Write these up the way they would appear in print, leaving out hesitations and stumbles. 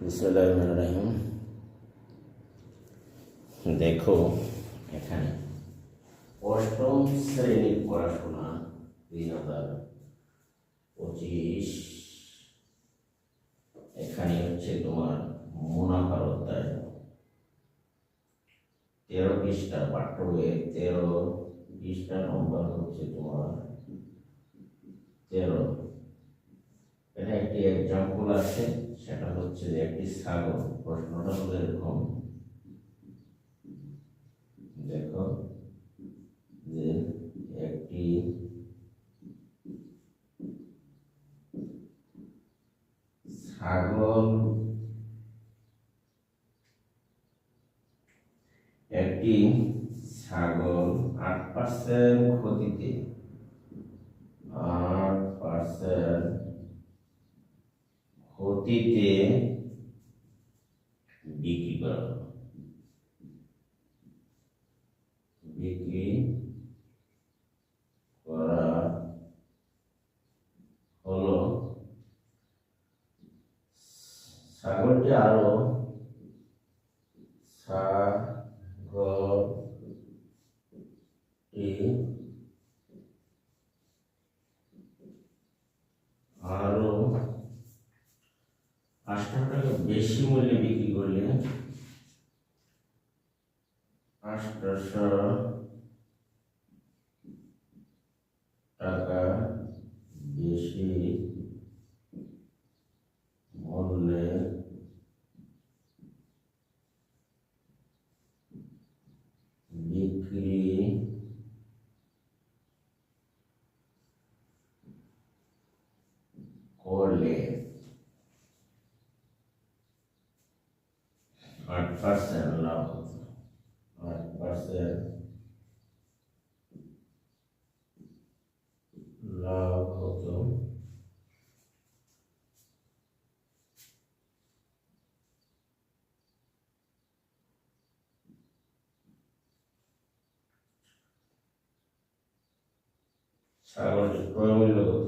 বিসমিল্লাহির দেখো এখানে অষ্টম শ্রেণীর পড়াশোনা 2025। এখানে হচ্ছে তোমার মুনাফার অধ্যায় 13 পৃষ্ঠা পাঠ্য বইয়ের 13 পৃষ্ঠা নম্বর হচ্ছে তোমার 13। এটা একটি এক্সাম্পল আছে, সেটা হচ্ছে যে একটি ছাগল। প্রশ্নটা হলো এরকম, দেখো যে একটি ছাগল 8% ক্ষতিতে 8% ক্ষতিতে বিক্রি করা হলো। বিক্রি করা হলো। ছাগলটি আরো আরো 8 টাকা বেশি মূল্যে বিক্রি করলে 800 টাকা বেশি মূল্যে বিক্রি করলে 8% লাভ হতো। 8% লাভ হতো। ছাগলটির ক্রয় মূল্য কত?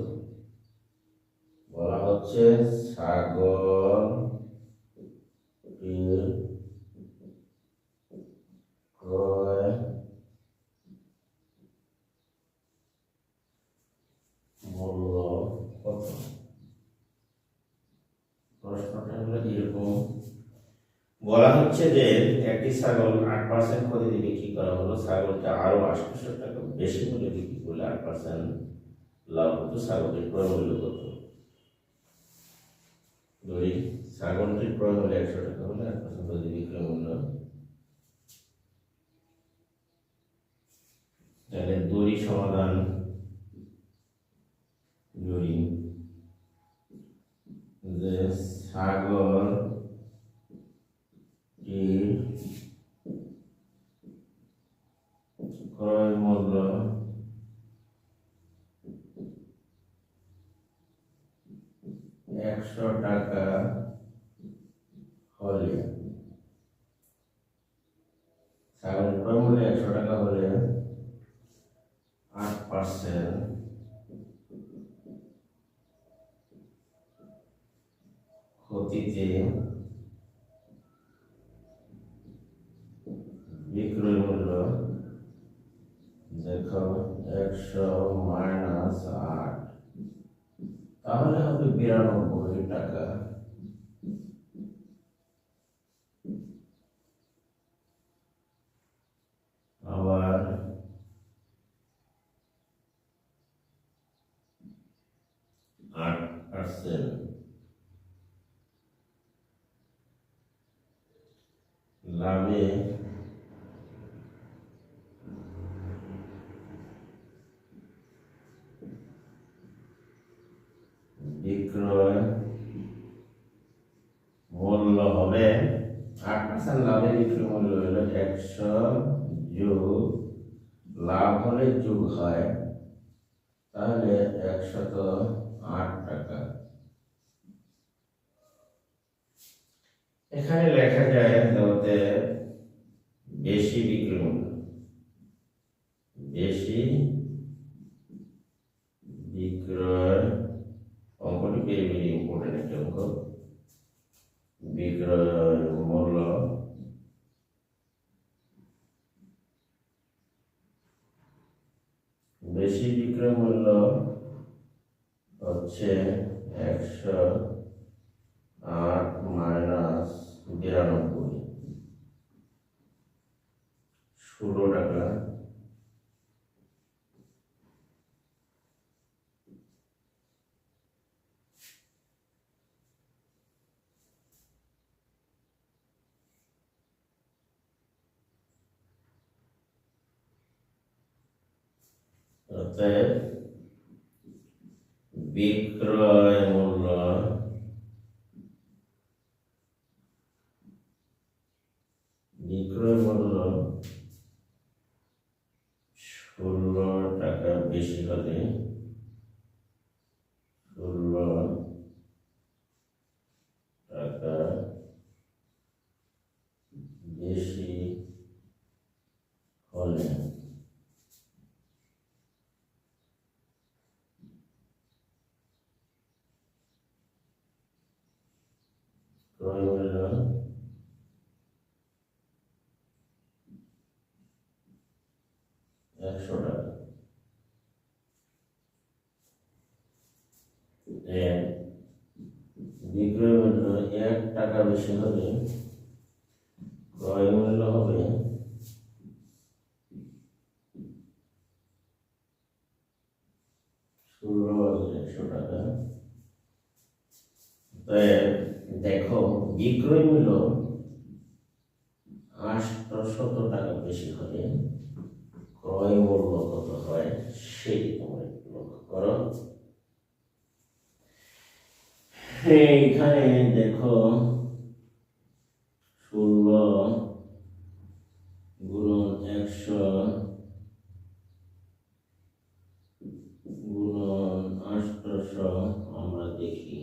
বলা হচ্ছে ছাগলটির ক্রয় মূল্য কত? প্রশ্নটা হলো এরকম, বলা হচ্ছে যে একটি ছাগল 8% ক্ষতিতে বিক্রি করা হলো। ছাগলটা আরো 800 টাকা বেশি মূল্যে বিক্রি করলে 8% লাভ হতো। ছাগলটির ক্রয় মূল্য কত? ধরি ছাগলটির ক্রয় মূল্য 100 টাকা হলে 8% যদি বিক্রয় মূল্য, তাহলে দড়ি সমাধান। দড়ি যে ছাগলটির ক্রয় মূল্য 100 টাকা হলে, ছাগলের ক্রয় মূল্য 100 টাকা হলে 8% ক্ষতিতে বিক্রয় মূল্য, দেখো 100 মাইনাস 8, তাহলে হবে 92 টাকা। আবার 8% লাভে বিক্রয় মূল্য হবে 8% লাভে বিক্রয় মূল্য হলো 100 যোগ লাভ হলে যোগ হয়, তাহলে 108 টাকা। এখানে লেখা যায় যাতে বেশি বিক্রয় মূল্য, বেশি বিক্রয়, অঙ্কটি ভেরি ভেরি ইম্পর্টেন্ট একটা অঙ্ক। বিক্রয় মূল্য বেশি বিক্রয় মূল্য হচ্ছে 108 মাইনাস 92, 16 টাকা। অতএব বিক্রয় মূল্য বিক্রয় মূল্য 16 টাকা বেশি হলে 16 টাকা বেশি হলে ক্রয় মূল্য 100 টাকা। বিক্রয় মূল্য 1 টাকা বেশি হলে ক্রয় মূল্য হবে 100 টাকা। দেখো বিক্রয় মূল্য 800 টাকা বেশি হলে ক্রয় মূল্য কত হয় সেটি তোমরা একটু লক্ষ্য করো। এখানে দেখো 16 গুণন 100 গুণন 800 আমরা দেখি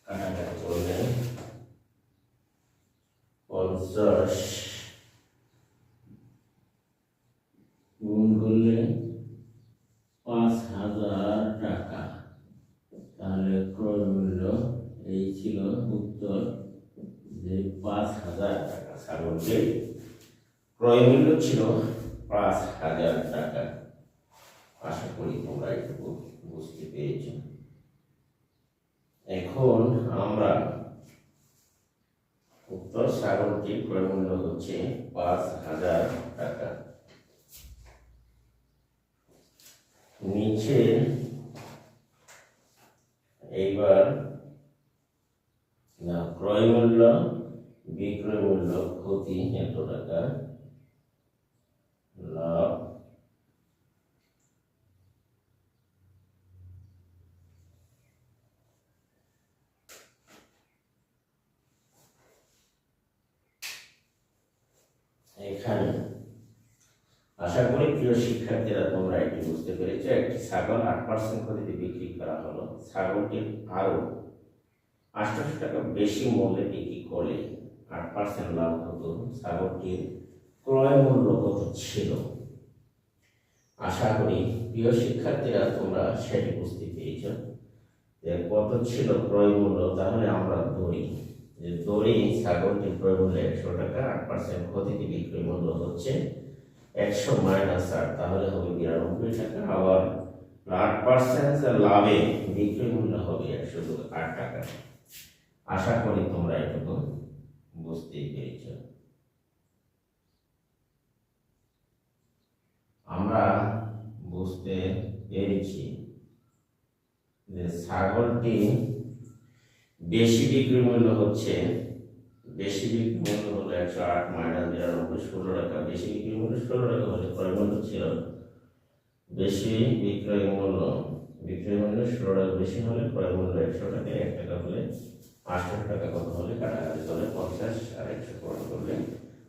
কাটাকাটি করলে 50 গুণ করলে 5000 টাকা। তাহলে ক্রয় মূল্য এই ছিল উত্তর যে 5000 টাকা। ছাগলটির ক্রয় মূল্য ছিল 5000 টাকা। আশা করি তোমরা এটুকু বুঝতে পেরেছ। এখন আমরা উত্তর ছাগলটির ক্রয় মূল্য হচ্ছে 5000 টাকা। নিচে এইবার না ক্রয় মূল্য বিক্রয় মূল্য ক্ষতি এত টাকা, লাভ এখানে। আশা করি প্রিয় শিক্ষার্থীরা তোমরা এটি বুঝতে পেরেছো। একটি ছাগল 8% ক্ষতিতে বিক্রি করা হলো। ছাগলটির আরো 800 টাকা বেশি মূল্যে বিক্রি করলে 8% লাভ হতো। ছাগলটির ক্রয় মূল্য কত ছিল? আশা করি প্রিয় শিক্ষার্থীরা তোমরা সেটি বুঝতে পেরেছো যে কত ছিল ক্রয় মূল্য। তাহলে আমরা ধরি ছাগলটির ক্রয় মূল্য 100 টাকা, 8% ক্ষতিতে বিক্রয় মূল্য হচ্ছে 100 মাইনাস 8, তাহলে হবে 92 টাকা। আবার 8% লাভে বিক্রয় মূল্য হবে 108 টাকা। আশা করি তোমরা এটুকু বুঝতেই পেরেছ। আমরা বুঝতে পেরেছি যে ছাগলটি বেশি বিক্রয় মূল্য হচ্ছে, বেশি বিক্রয় মূল্য হলো 108 মাইনাস 92, 16 টাকা। বেশি বিক্রয় মূল্য 16 টাকা হলে ক্রয় মূল্য ছিল বেশি বিক্রয় মূল্য 16 টাকা বেশি হলে ক্রয় মূল্য 100 টাকা। 1 টাকা হলে 800 টাকা কত হলে কাটাকাটি করলে 50 আর 100 পূরণ করলে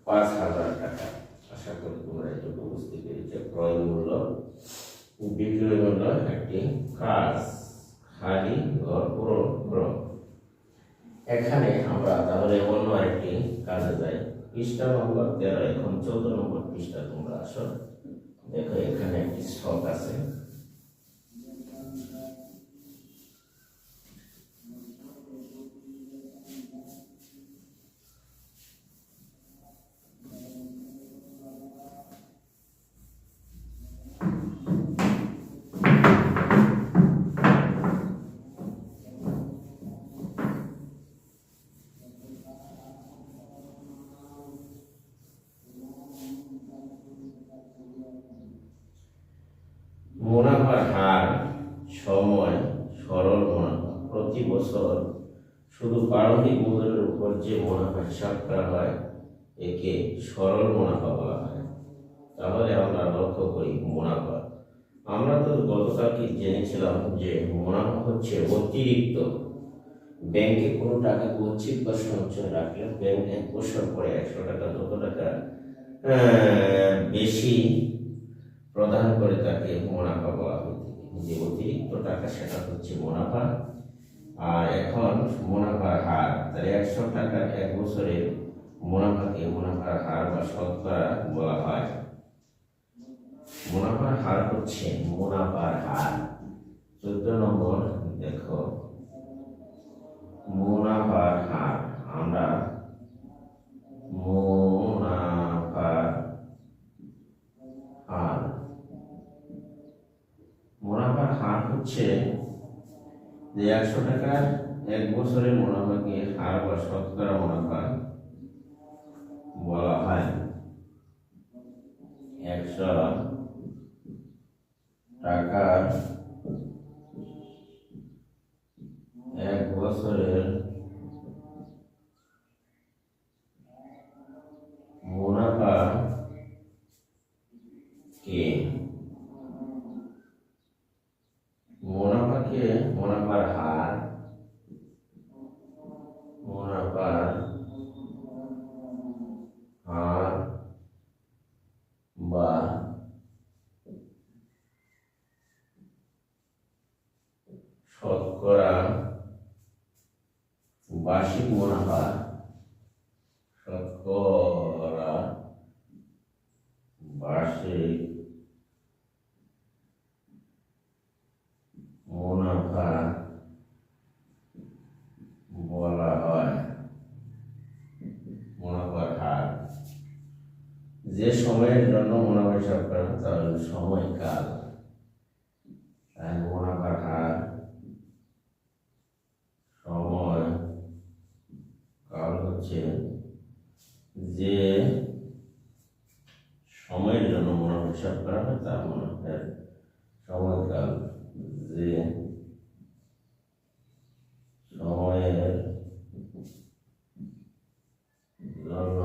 5000 টাকা। আশা করি তোমরা এটুকু বুঝতে পেরেছো। ক্রয় মূল্য বিক্রয় মূল্য একটি কাজ, খালি ঘর পূরণ করো। এখানে আমরা তাহলে অন্য আরেকটি কাজে যাই। পৃষ্ঠা নম্বর 13। এখন 14 নম্বর পৃষ্ঠা তোমরা আসো। দেখো এখানে একটি ছক আছে। বছর শুধু প্রারম্ভিক মূলধনের উপর যে মুনাফা হিসাব করা হয় একে সরল মুনাফা বলা হয়। তাহলে আমরা লক্ষ্য করি মুনাফা, আমরা তো গতকালকে জেনেছিলাম যে মুনাফা হচ্ছে অতিরিক্ত। ব্যাংকে কোনো টাকা গচ্ছিত বা সঞ্চয় রাখলে ব্যাংক 1 বছর পরে 100 টাকা যত টাকা বেশি প্রদান করে তাকে মুনাফা বলা হয়ে থাকে। যে অতিরিক্ত টাকা সেটা হচ্ছে মুনাফা। আর এখন মুনাফার হার, তাহলে 100 টাকার 1 বছরের মুনাফাকে মুনাফার হার বা শতকরা বলা হয়। মুনাফার হার হচ্ছে মুনাফার হার। 14 নম্বর দেখো, মুনাফার হার। আমরা মুনাফার হার, মুনাফার হার হচ্ছে যে 100 টাকার 1 বছরের মুনাফাকে হার বা শতকরা মুনাফা বলা হয়। 100 টাকার 1 বছরের মুনাফাকে মুনাফার হার, মুনাফার হার বা শতকরা বার্ষিক মুনাফা, শতকরা বার্ষিক মুনাফা বলা হয়। মুনাফার হার যে সময়ের জন্য মুনাফা হিসাব করা হয় তাহলে সময়কাল। মুনাফার হার সময় কাল হচ্ছে যে সময়ের জন্য মুনাফা হিসাব করা হয় তার মুনাফার সময়কাল। যে সময়ের জন্য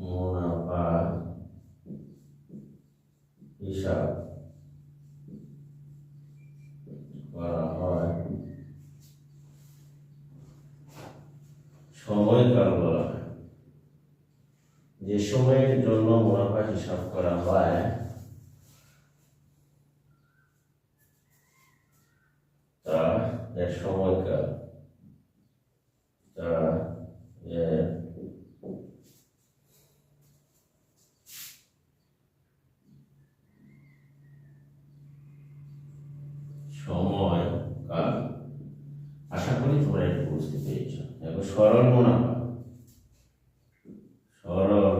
মুনাফা হিসাব করা হয় সময়কাল বলা হয়। যে সময়ের জন্য মুনাফা হিসাব করা হয় তা এর সময়কাল, তা এর সময়কাল। আশা করি তোমরা একটু বুঝতে পেরেছ। দেখো, সরল মুনাফা, সরল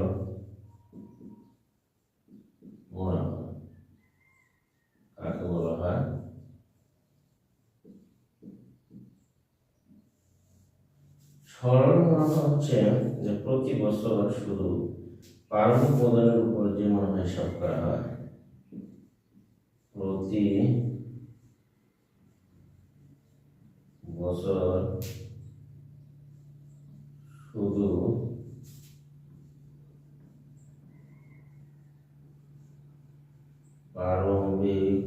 মুনাফা কাকে বলা হয়? সরল মুনাফা হচ্ছে যে প্রতি বছর শুধু প্রারম্ভিক মূলধনের উপর যে মুনাফা হিসাব করা হয়। প্রতি বছর শুধু প্রারম্ভিক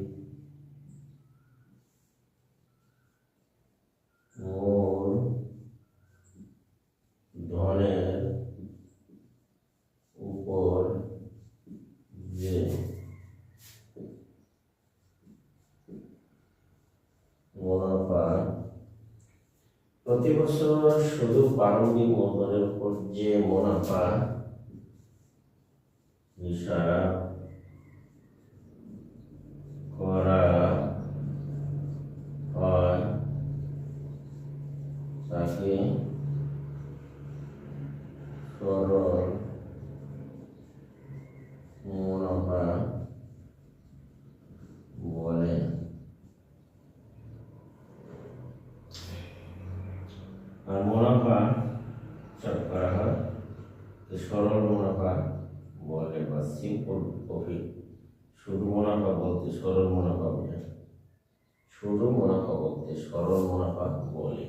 মূলধনের উপর যে মুনাফা, প্রতি বছর শুধু প্রারম্ভিক মূলধনের উপর যে মুনাফা হিসাব করা হয় তাকে সরল মুনাফা বলে। আর মুনাফা হিসাব করা হয় সরল মুনাফা বলে, বা সিম্পল প্রফিট। শুধু মুনাফা বলতে সরল মুনাফা বোঝায়। শুধু মুনাফা বলতে সরল মুনাফা বলে।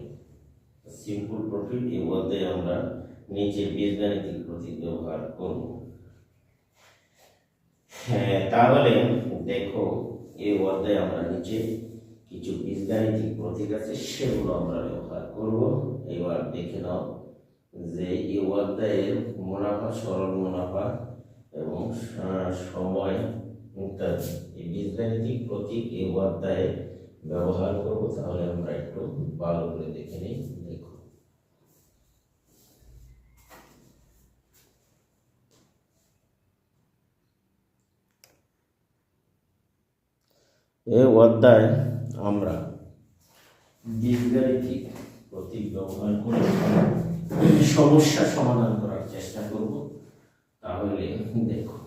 সিম্পল প্রফিট এই অধ্যায়ে আমরা নিচে বীজগাণিতিক প্রতীক ব্যবহার করব। হ্যাঁ, তাহলে দেখো এই অধ্যায়ে আমরা নিচে কিছু বীজগাণিতিক প্রতীক আছে সেগুলো আমরা ব্যবহার করব। এবার দেখে নাও যে এই অধ্যায়ের মুনাফা, সরল মুনাফা এবং সময় ইত্যাদি এই বীজগাণিতিক প্রতীক এই অধ্যায়ে ব্যবহার করব। তাহলে আমরা একটু ভালো করে দেখে নিই। দেখো, এই অধ্যায়ে আমরা বীজগাণিতিক প্রতীক ব্যবহার করে সমস্যা সমাধান করার চেষ্টা করব। তাহলে দেখো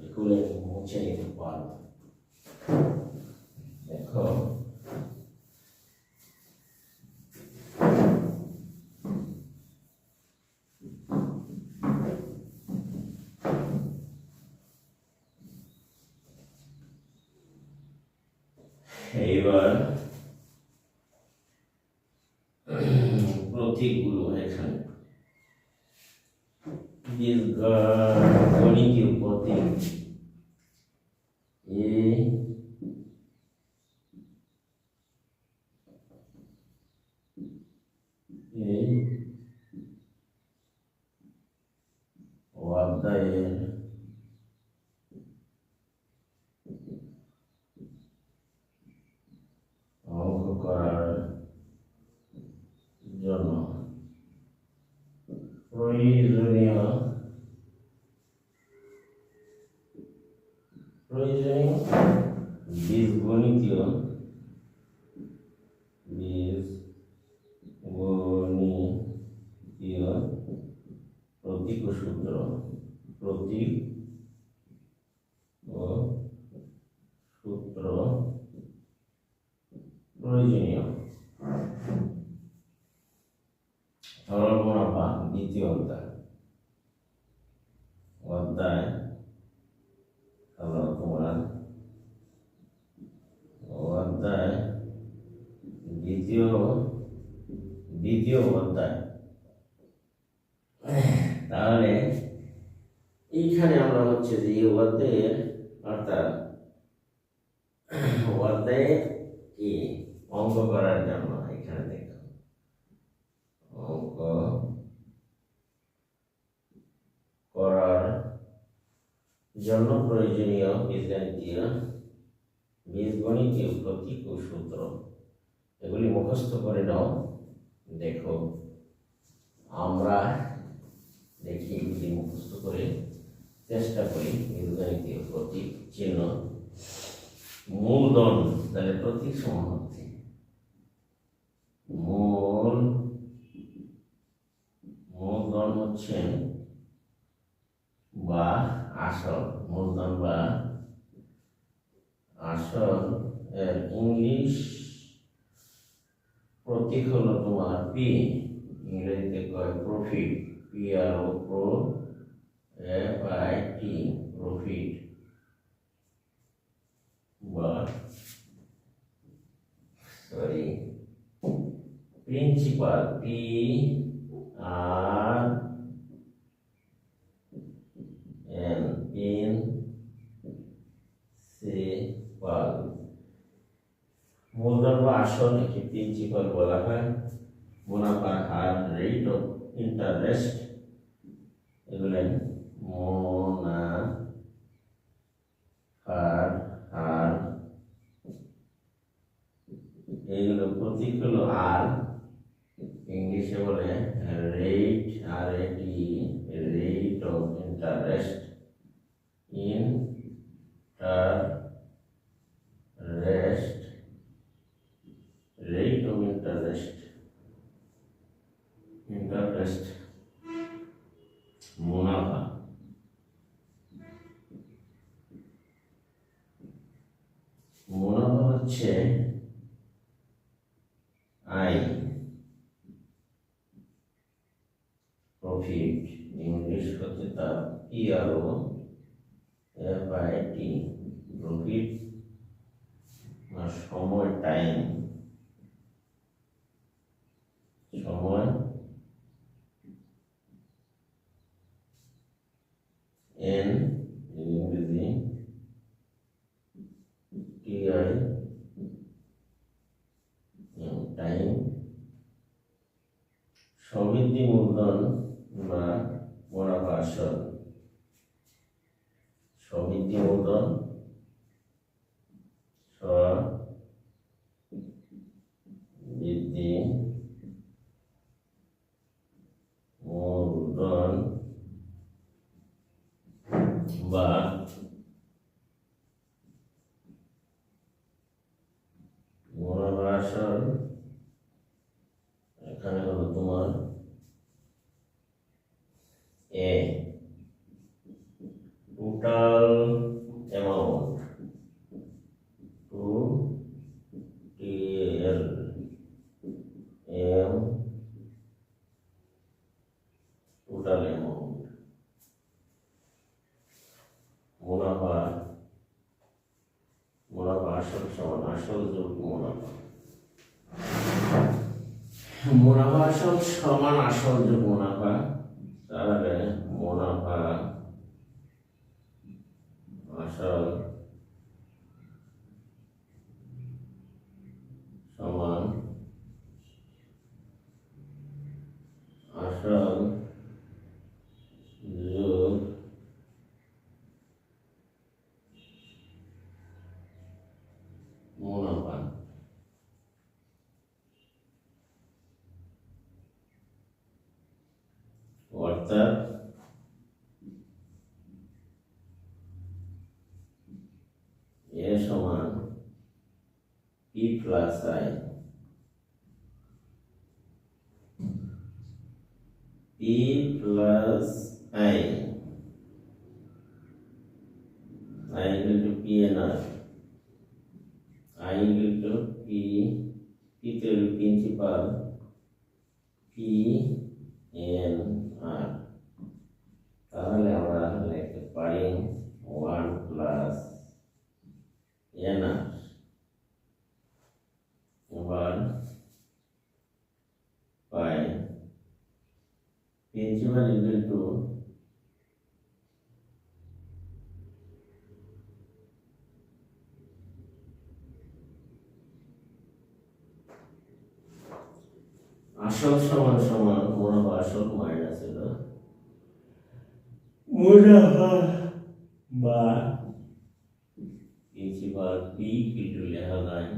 এগুলো মুছে নিতে পারবো। দেখো, এইবার প্রতীকগুলো এখানে বীজগণিতীয় প্রতীক এই অধ্যায়ের অঙ্ক করার জন্য প্রয়োজনীয় বীজগণিতীয় প্রতীক ও সূত্র প্রয়োজনীয়। সরল মুনাফা দ্বিতীয় অধ্যায় তোমার অধ্যায় দ্বিতীয় অধ্যায়। তাহলে এইখানে আমরা হচ্ছে যে এই অধ্যায়ের অর্থাৎ অধ্যায়ে কি অঙ্ক করার জন্য এখানে দেখো অঙ্ক করার জন্য প্রয়োজনীয় বীজগণিতীয় প্রতীক ও সূত্র এগুলি মুখস্থ করে নাও। দেখো, আমরা দেখি এগুলি মুখস্থ করে চেষ্টা করি। বীজগণিতীয় প্রতীক চিহ্ন মূলধন, তাহলে প্রতীক সমান হচ্ছে মূলধন হচ্ছে বা আসল, মূলধন বা আসল এর ইংলিশ প্রতীক হলো তোমার পি, ইংরেজিতে কয় প্রফিট, PROFIT প্রফিট বা প্রিন্সিপাল প্রিন্সিপাল। মূলধন বা আসল একে প্রিন্সিপাল বলা হয়। মুনাফার হার, রেট অফ ইন্টারেস্ট, এগুলো মুনাফার হার, এইগুলো প্রতীক হলো আর, ইংলিশে বলে rate, RAT, rate of interest, rate of interest মুনাফা। মুনাফা হচ্ছে আয়, প্রফিট ইংলিশ হচ্ছে তার PROFIT প্রফিট, সময় টাইম, সময় এন ইংরেজি টিআই টাইম সমৃদ্ধি মূলধন বা মুনাফা আসল, সমৃদ্ধি মূলধন বৃদ্ধি মূলধন বা মুনাফা আসল, এখানে হলো তোমার এ টোটাল অ্যামাউন্ট, টু টিএল এম টোটাল অ্যামাউন্ট, মুনাফা মুনাফা আসল সমান আসল যোগ মুনাফা, মুনাফা আসল সমান আসল যোগ মুনাফা, তাহলে মুনাফা আসল সমান আসল যোগ মুনাফা, অর্থাৎ এ সমান P plus I, P plus I, I equal to P N R, I equal to P, P তে হলো প্রিন্সিপাল, পি এন আর, তাহলে আমরা লিখতে পারি 1 প্লাস এন আর, এবার পাই প্রিন্সিপাল ইকুয়াল টু আসল সমান সমান মুনাফা আসল মাইনাস হলো মুনাফা বা প্রিন্সিপাল পি ইকুয়াল লেখা যায়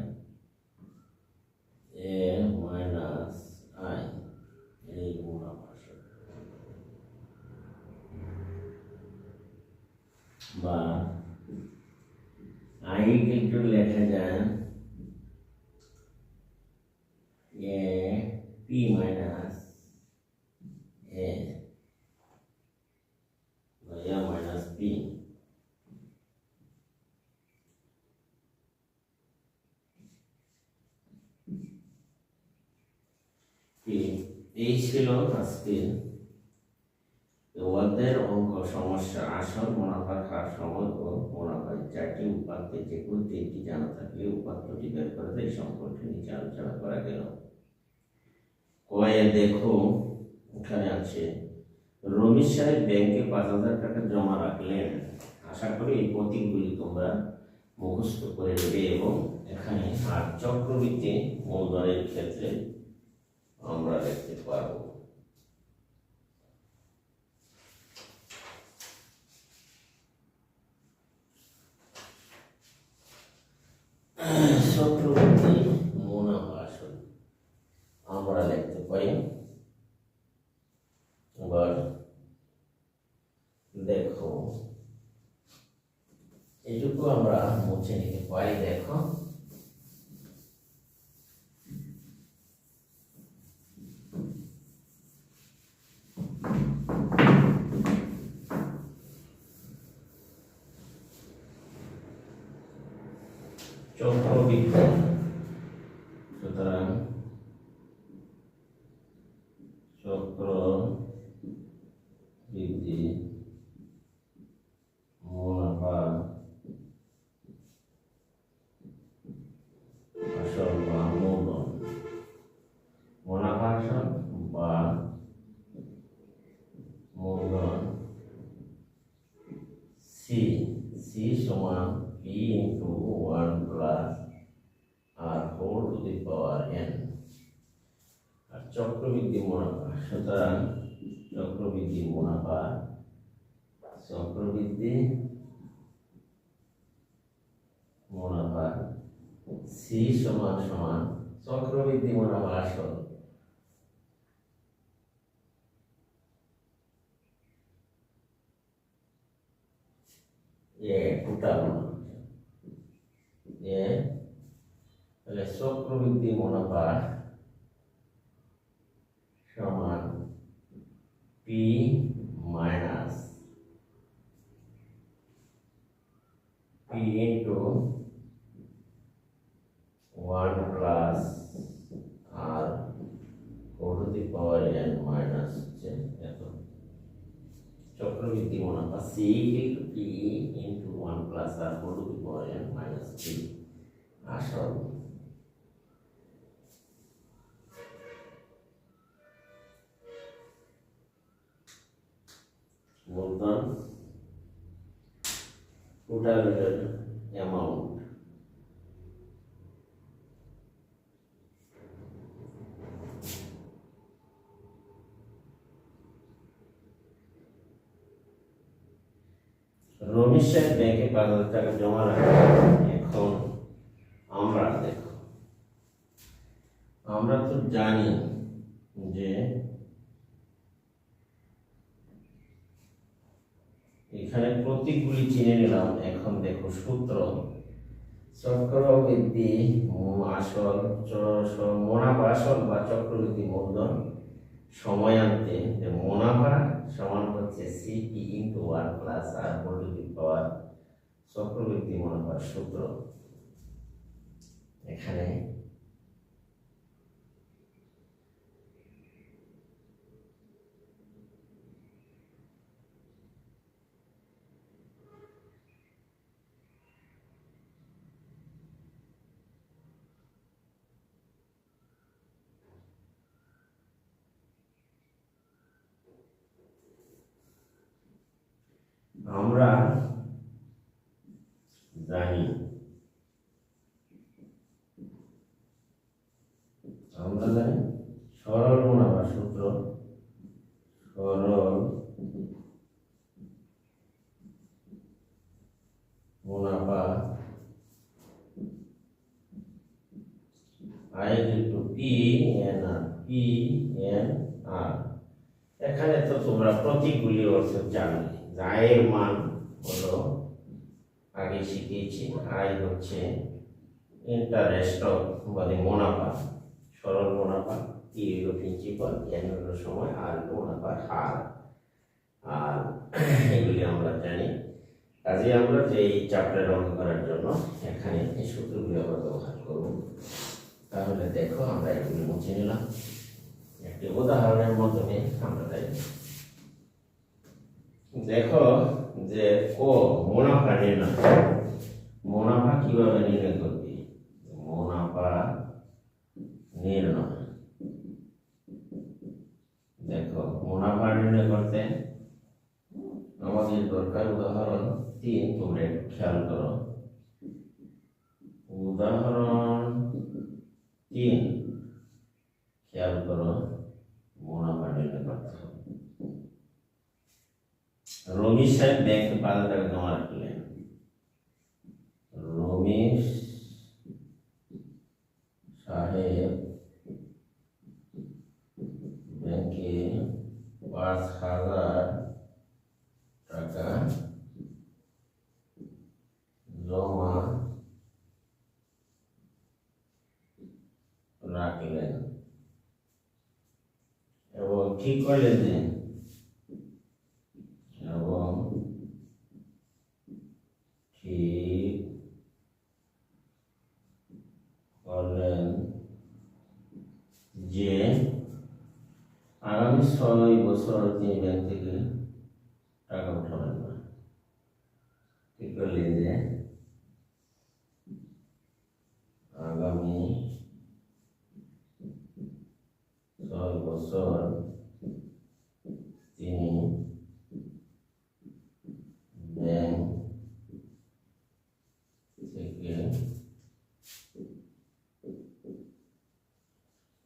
এ মাইনাস আই, এই মুনাফা আসল, বা আই ইকুয়াল লেখা যায় A P minus A minus P, এই ছিল আজকে ওদের অঙ্ক সমস্যা। আসল মুনাফার হার সমান ও মুনাফার চারটি উপাত্তের যে কোনো তিনটি জানা থাকলে উপাত্তটি বের করে এই সম্পর্কে নিচে আলোচনা করা গেল। কয়ে দেখো এখানে আছে রমেশ সাহেব ব্যাংকে 5,000 টাকা জমা রাখলেন। আশা করি এই প্রতীকগুলি তোমরা মুখস্থ করে নেবে এবং এখানে আর চক্রবৃদ্ধি মূলধনের ক্ষেত্রে আমরা দেখতে পারবো। চক্রবৃদ্ধি মুনাফা আসল আমরা লিখতে পারি। এবার দেখো এইটুকু আমরা মুছে নিতে পারি। দেখো চক্রবৃদ্ধি, সুতরাং চক্রবৃদ্ধি মুনাফা চক্রবৃদ্ধি মুনাফা। সুতরাং চক্রবৃদ্ধি মুনাফা, চক্রবৃদ্ধি মুনাফা সি সমান সমান চক্রবৃদ্ধি মুনাফা আসল এ টোটাল এ, তাহলে চক্রবৃদ্ধি মুনাফা সমান P minus P into 1 plus R whole to the power n minus এত। চক্রবৃদ্ধি মুনাফা C equal to P into 1 plus R whole to the power n minus 3 আসল। মূলধন টোটাল অ্যামাউন্ট রমেশ সাহেব ব্যাংকে 5,000 টাকা জমা রাখে। এখন আমরা দেখো, আমরা তো জানি যে এখানে প্রতীকগুলি চিনে নিলাম। এখন দেখো সূত্র, চক্রবৃদ্ধি আসল মুনাফা আসল বা চক্রবৃদ্ধি মূলধন সময়ান্তে মুনাফা সমান হচ্ছে CP into 1 plus R whole to the power চক্রবৃদ্ধি মুনাফার সূত্র। এখানে আমরা জানি, সরল মুনাফা সূত্র, সরল মুনাফা আই ইকুয়াল পি এন আর। এখানে তো তোমরা প্রতীকগুলি অর্থ জানো। আয়ের মান হলো আগে শিখিয়েছি, আয় হচ্ছে ইন্টারেস্ট অফ মানে মুনাফা, সরল মুনাফা, পি হলো প্রিন্সিপাল, এন হলো সময়, আর মুনাফার হার। আর এগুলি আমরা জানি। কাজে আমরা যে এই চ্যাপ্টার অঙ্ক করার জন্য এখানে এই সূত্রগুলি আমরা ব্যবহার করব। তাহলে দেখো আমরা এগুলি মুছে নিলাম একটি উদাহরণের মাধ্যমে। আমরা দেখো যে মুনাফা নির্ণয়, মুনাফা কিভাবে নির্ণয় করবে। মুনাফা নির্ণয়, দেখো মুনাফা নির্ণয় করতে আমাদের দরকার উদাহরণ 3। তোমরা একটু খেয়াল করো, উদাহরণ 3 খেয়াল করো। মুনাফা নির্ণয় করতে হবে। রমেশ সাহেব ব্যাংকে 5,000 টাকা জমা রাখলেন। রমেশ সাহেব ব্যাংকে 5,000 টাকা জমা রাখলেন এবং ঠিক করলেন যে আগামী 6 বছর তিনি ব্যাংক থেকে টাকা উঠাবেন না। ঠিক করলেন যে আগামী 6 বছর তিনি ব্যাংক থেকে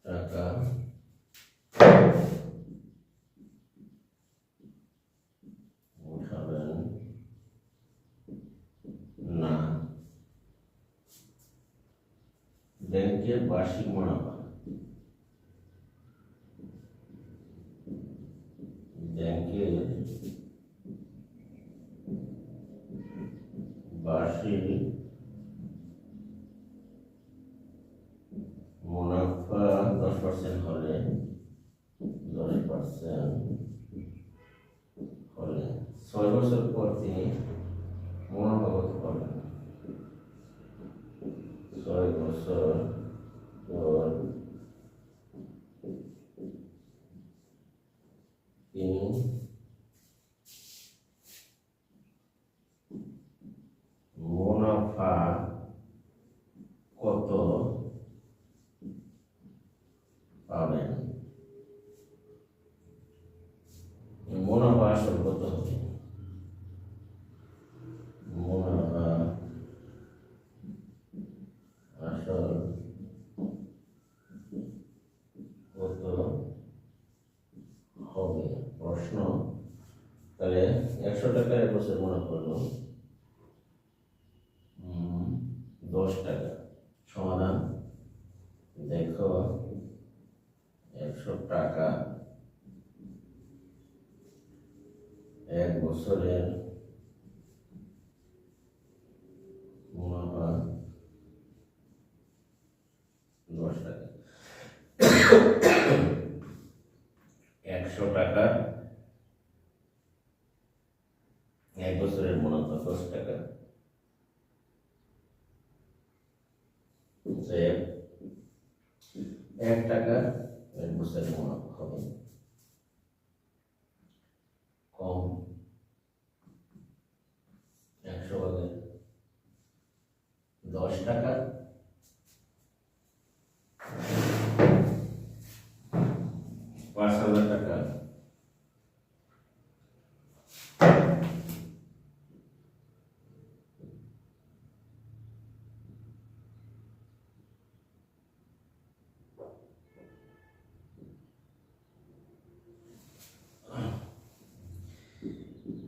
টাকা ব্যাংকের বার্ষিক মুনাফা, ব্যাংকের বার্ষিক মুনাফা 10% হলে 10% হলে 6 বছর পর তিনি মুনাফা কত পাবেন? 6 বছর পর তিনি মুনাফা কত পাবেন? মুনাফা আসল কত হবে? মুনাফা আসল কত হবে প্রশ্ন। তাহলে 100 টাকার 1 বছর মুনাফা হলো 10 টাকা। সমাধান, দেখো 100 টাকা 1 বছরের মুনাফা 10 টাকা। 100 টাকা 1 বছরের মুনাফা 10 টাকা। 1 টাকা 1 বছরের মুনাফা হবে কম 100 ভাগের 10 টাকা। 5,000 টাকা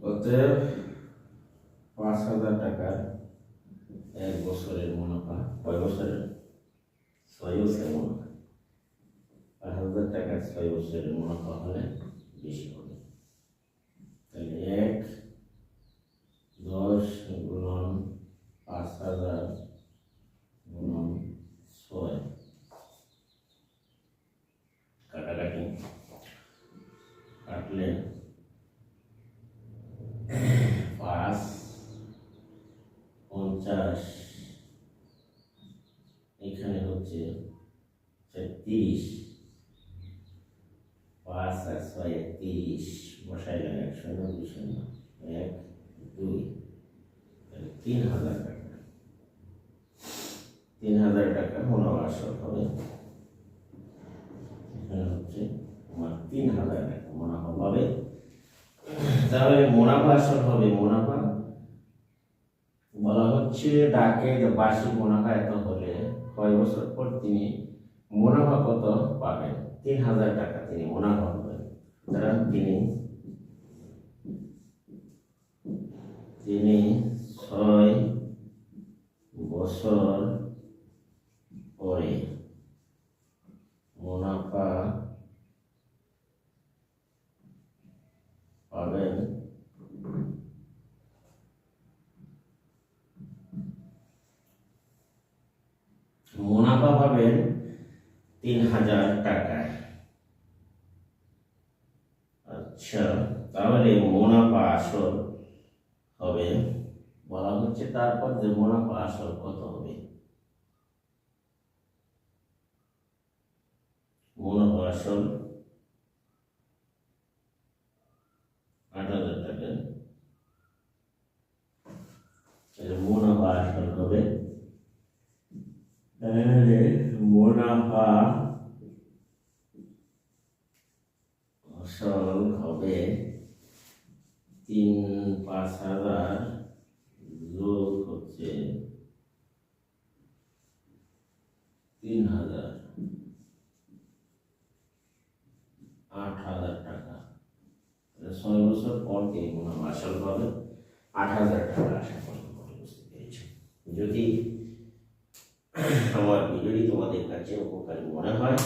অতএব 5,000 টাকার 1 বছরের মুনাফা, কয় বছরের? 6 বছরের মুনাফা। 5,000 টাকার 6 বছরের মুনাফা হলে বেশি হবে। তাহলে 1 10 গুণন 5,000 গুণন 6, কাটাকাটি কাটলে 5 50, এখানে হচ্ছে 30, 5 আর 6 30 বসাইলেন 190 1 2, 3,000 টাকা। 3,000 টাকা মুনাফা আসল হবে। এখানে হচ্ছে 3,000 টাকা মুনাফা পাবে। তাহলে মুনাফা আসল হবে, মুনাফা বলা হচ্ছে ডাকে বার্ষিক মুনাফা এত হলে কয় বছর পর তিনি মুনাফা কত পাবেন? 3,000 টাকা তিনি মুনাফা পাবেন। সুতরাং তিনি 6 বছর পরে মুনাফা পাবেন মুনাফা পাবেন 3,000 টাকায়। আচ্ছা, তাহলে মুনাফা আসল হবে, বলা হচ্ছে তারপর যে মুনাফা আসল কত হবে? মুনাফা আসল 8,000 টাকা। মুনাফা আসল হবে, মুনাফা আসল হবে 5,000 যোগ হচ্ছে 3,000, 8,000 টাকা। 6 বছর পর তিনি মুনাফা আসল পাবে 8,000 টাকা। আশা করি বুঝতে পেরেছেন। যদি আমার ভিডিওটি তোমাদের কাছে উপকারী মনে হয়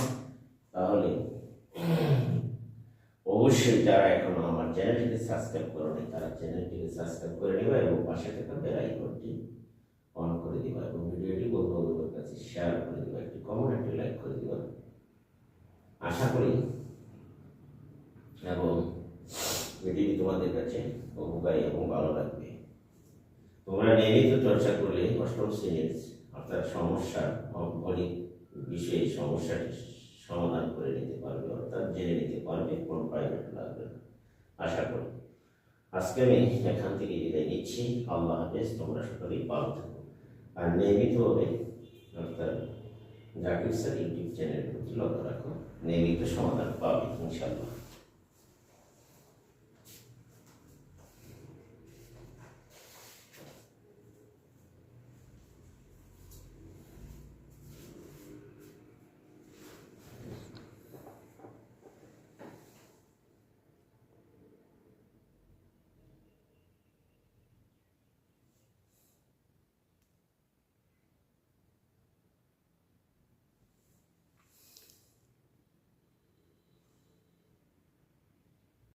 তাহলে অবশ্যই যারা এখনো আমার চ্যানেলটিকে সাবস্ক্রাইব করেনি তারা চ্যানেলটিকে সাবস্ক্রাইব করে নেবে এবং পাশে থাকা বেল আইকনটি অন করে দিবা এবং ভিডিওটি বন্ধুদের কাছে শেয়ার করে দিবা, একটি কমেন্ট, একটি লাইক করে দিবা। আশা করি এবং ভিডিওটি তোমাদের কাছে উপকারী এবং ভালো লাগবে। তোমরা নিয়মিত চর্চা করলে অষ্টম শ্রেণীর অর্থাৎ সমস্যা অঙ্কনিক বিষয়ে সমস্যাটি সমাধান করে নিতে পারবে, অর্থাৎ জেনে নিতে পারবে, কোনো প্রাইভেট লাগবে না। আশা করি আজকে আমি এখান থেকে বিদায় নিচ্ছি। আল্লাহ হাফেজ। তোমরা সকলেই ভালো থাকো আর নিয়মিতভাবে অর্থাৎ জাকির স্যার ইউটিউব চ্যানেলের প্রতি লক্ষ্য রাখো, নিয়মিত সমাধান পাবে ইনশাআল্লাহ।